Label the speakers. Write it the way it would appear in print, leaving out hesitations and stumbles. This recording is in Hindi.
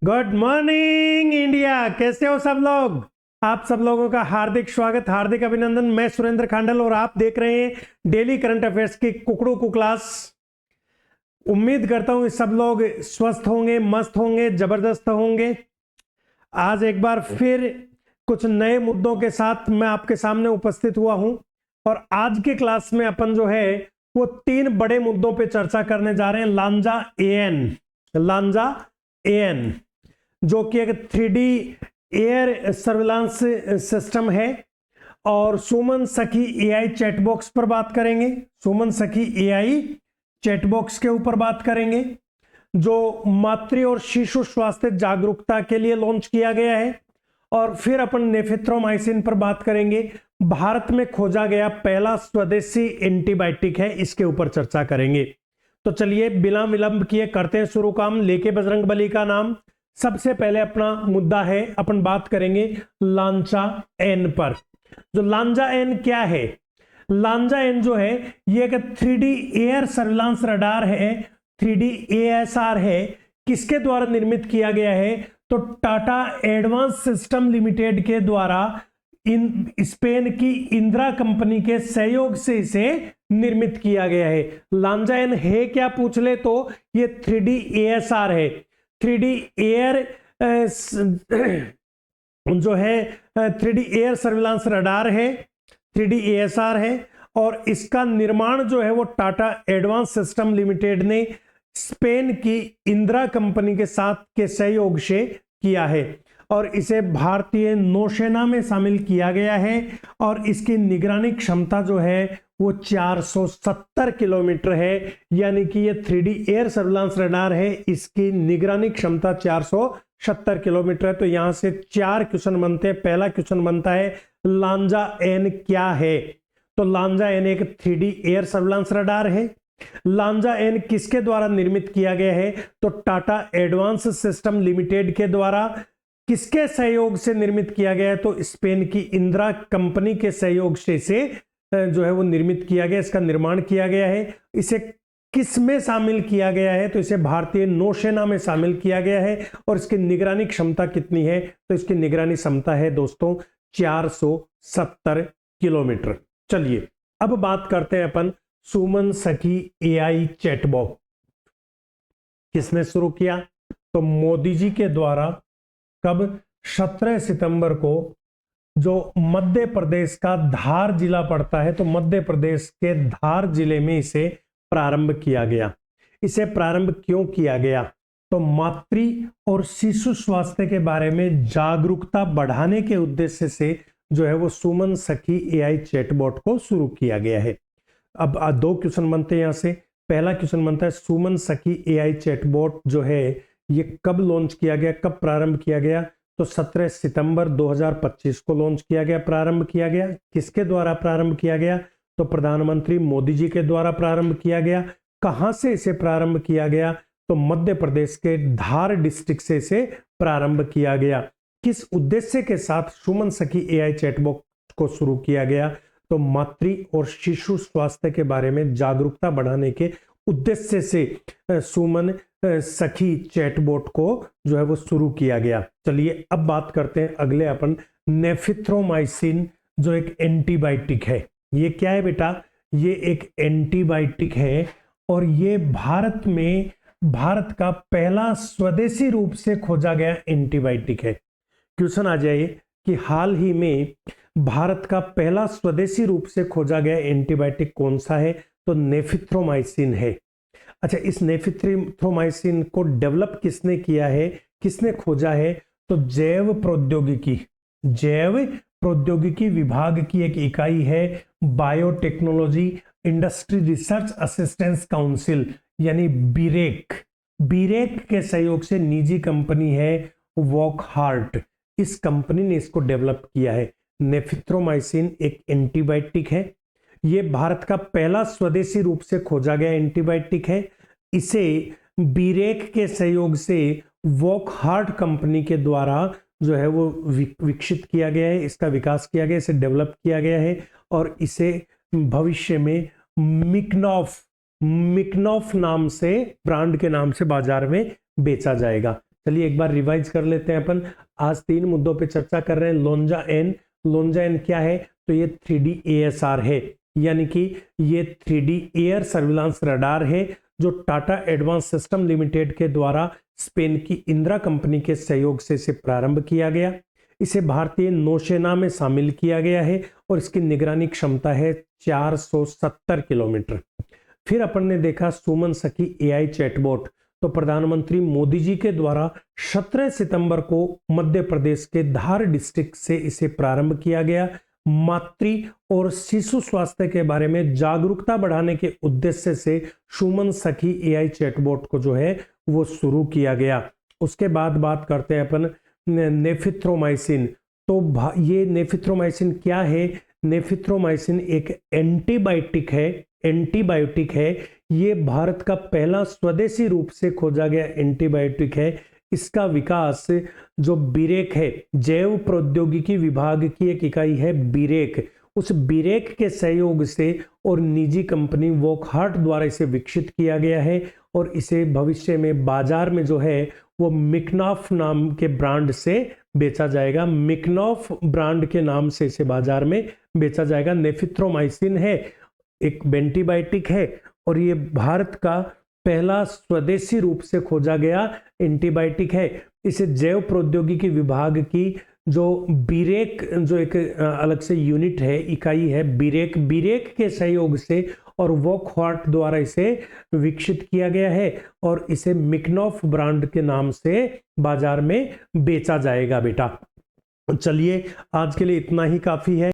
Speaker 1: Good morning India. कैसे हो सब लोग? आप सब लोगों का हार्दिक स्वागत, हार्दिक अभिनंदन। मैं सुरेंद्र खांडल और आप देख रहे हैं डेली करंट अफेयर्स की कुकड़ू कु क्लास। उम्मीद करता हूं कि सब लोग स्वस्थ होंगे, मस्त होंगे, जबरदस्त होंगे। आज एक बार फिर कुछ नए मुद्दों के साथ मैं आपके सामने उपस्थित हुआ हूं और आज के क्लास में अपन जो है वो 3 बड़े मुद्दों पे चर्चा करने जा रहे हैं। लांजा एएन जो कि एक 3D एयर सर्विलांस सिस्टम है, और सुमन सखी एआई चैटबॉक्स पर बात करेंगे। सुमन सखी एआई चैटबॉक्स के ऊपर बात करेंगे जो मातृ और शिशु स्वास्थ्य जागरूकता के लिए लॉन्च किया गया है। और फिर अपन नेफिथ्रोमाइसिन पर बात करेंगे। भारत में खोजा गया पहला स्वदेशी एंटीबायोटिक है, इसके ऊपर चर्चा करेंगे। तो चलिए बिना विलंब किए करते हैं शुरू काम, लेके बजरंगबली का नाम। सबसे पहले अपना मुद्दा है, अपन बात करेंगे लांजा एन पर। जो लांजा एन क्या है? लांजा एन जो है ये एक 3D एयर सर्विलांस रडार है, 3D ASR है। किसके द्वारा निर्मित किया गया है? तो टाटा एडवांस सिस्टम लिमिटेड के द्वारा स्पेन की इंद्रा कंपनी के सहयोग से इसे निर्मित किया गया है। लांजा एन है क्या पूछ ले तो ये 3D ASR है, 3D एयर जो है 3D एयर सर्विलांस रडार है, 3D ASR है। और इसका निर्माण जो है वो टाटा एडवांस सिस्टम लिमिटेड ने स्पेन की इंदिरा कंपनी के साथ के सहयोग से किया है और इसे भारतीय नौसेना में शामिल किया गया है। और इसकी निगरानी क्षमता जो है वो 470 किलोमीटर है, यानी कि ये 3D एयर सर्विलांस रडार है, इसकी निगरानी क्षमता 470 किलोमीटर है। तो यहां से 4 क्वेश्चन बनते हैं। पहला क्वेश्चन बनता है लांजा एन क्या है? तो लांजा एन एक 3D एयर सर्विलांस रडार है। लांजा एन किसके द्वारा निर्मित किया गया है? तो टाटा एडवांस सिस्टम लिमिटेड के द्वारा। किसके सहयोग से निर्मित किया गया है? तो स्पेन की इंदिरा कंपनी के सहयोग से इसे जो है वो निर्मित किया गया, इसका निर्माण किया गया है। इसे किस में शामिल किया गया है? तो इसे भारतीय नौसेना में शामिल किया गया है। और इसकी निगरानी क्षमता कितनी है? तो इसकी निगरानी क्षमता है दोस्तों 470 किलोमीटर। चलिए अब बात करते हैं अपन सुमन सखी एआई चैटबॉट। किसने शुरू किया? तो मोदी जी के द्वारा। कब? 17 सितंबर को। जो मध्य प्रदेश का धार जिला पड़ता है, तो मध्य प्रदेश के धार जिले में इसे प्रारंभ किया गया। इसे प्रारंभ क्यों किया गया? तो मातृ और शिशु स्वास्थ्य के बारे में जागरूकता बढ़ाने के उद्देश्य से जो है वो सुमन सखी एआई चैटबॉट को शुरू किया गया है। अब 2 क्वेश्चन बनते हैं यहां से। पहला क्वेश्चन बनता है सुमन सखी एआई चैटबॉट जो है ये कब लॉन्च किया गया, कब प्रारंभ किया गया? तो 17 सितंबर 2025 को लॉन्च किया गया, प्रारंभ किया गया। किसके द्वारा प्रारंभ किया गया? तो प्रधानमंत्री मोदी जी के द्वारा प्रारंभ किया गया। कहां से इसे प्रारंभ किया गया? तो मध्य प्रदेश के धार डिस्ट्रिक्ट से इसे प्रारंभ किया गया। किस उद्देश्य के साथ सुमन सखी एआई चैटबॉट को शुरू किया गया? तो मातृ और शिशु स्वास्थ्य के बारे में जागरूकता बढ़ाने के उद्देश्य से सुमन सखी चैटबॉट को जो है वो शुरू किया गया। चलिए अब बात करते हैं अगले अपन नेफिथ्रोमाइसिन जो एक एंटीबायोटिक है। ये क्या है बेटा? ये एक एंटीबायोटिक है और ये भारत का पहला स्वदेशी रूप से खोजा गया एंटीबायोटिक है। क्वेश्चन आ जाए कि हाल ही में भारत का पहला स्वदेशी रूप से खोजा गया एंटीबायोटिक कौन सा है? तो नेफिथ्रोमाइसिन है। अच्छा, इस नेफिथ्रोमाइसिन को डेवलप किसने किया है, किसने खोजा है? तो जैव प्रौद्योगिकी विभाग की एक इकाई है biotechnology industry research assistance council, यानी बीरेक के सहयोग से निजी कंपनी है वॉकहार्ट। इस कंपनी ने इसको डेवलप किया है। नेफिथ्रोमाइसिन एक एंटीबायोटिक है। ये भारत का पहला स्वदेशी रूप से खोजा गया एंटीबायोटिक है। इसे बीरेक के सहयोग से वॉकहार्ट कंपनी के द्वारा जो है वो विकसित किया गया है, इसका विकास किया गया, इसे डेवलप किया गया है और इसे भविष्य में मिकनॉफ नाम से, ब्रांड के नाम से बाजार में बेचा जाएगा। चलिए एक बार रिवाइज कर लेते हैं अपन। आज 3 मुद्दों पे चर्चा कर रहे हैं। लोंजा एन क्या है? तो ये 3D ASR है, यानी कि ये 3D एयर सर्विलांस रडार है जो टाटा एडवांस सिस्टम लिमिटेड के द्वारा स्पेन की इंदिरा कंपनी के सहयोग से इसे प्रारंभ किया गया। इसे भारतीय नौसेना में शामिल किया गया है और इसकी निगरानी क्षमता है 470 किलोमीटर। फिर अपन ने देखा सुमन सखी AI चैटबॉट। तो प्रधानमंत्री मोदी जी के द्वारा 17 सितंबर को मध्य प्रदेश के धार डिस्ट्रिक्ट से इसे प्रारंभ किया गया। मातृ और शिशु स्वास्थ्य के बारे में जागरूकता बढ़ाने के उद्देश्य से सुमन सखी AI चैटबॉट को जो है वो शुरू किया गया। उसके बाद बात करते हैं अपन नेफिथ्रोमाइसिन। तो ये नेफिथ्रोमाइसिन क्या है? नेफिथ्रोमाइसिन एक एंटीबायोटिक है। ये भारत का पहला स्वदेशी रूप से खोजा गया एंटीबायोटिक है। इसका विकास जो बीरेक है, जैव प्रौद्योगिकी विभाग की एक इकाई है बीरेक, उस बीरेक के सहयोग से और निजी कंपनी वॉकहार्ट द्वारा इसे विकसित किया गया है और इसे भविष्य में बाजार में जो है वो मिकनॉफ नाम के ब्रांड से बेचा जाएगा। मिकनॉफ ब्रांड के नाम से इसे बाजार में बेचा जाएगा। नेफिथ्रोमाइसिन है, एक एंटीबायोटिक है और ये भारत का पहला स्वदेशी रूप से खोजा गया एंटीबायोटिक है। इसे जैव प्रौद्योगिकी विभाग की जो बीरेक, जो एक अलग से यूनिट है, इकाई है बीरेक के सहयोग से और वॉकहार्ट द्वारा इसे विकसित किया गया है और इसे मिकनॉफ ब्रांड के नाम से बाजार में बेचा जाएगा बेटा। चलिए आज के लिए इतना ही काफी है।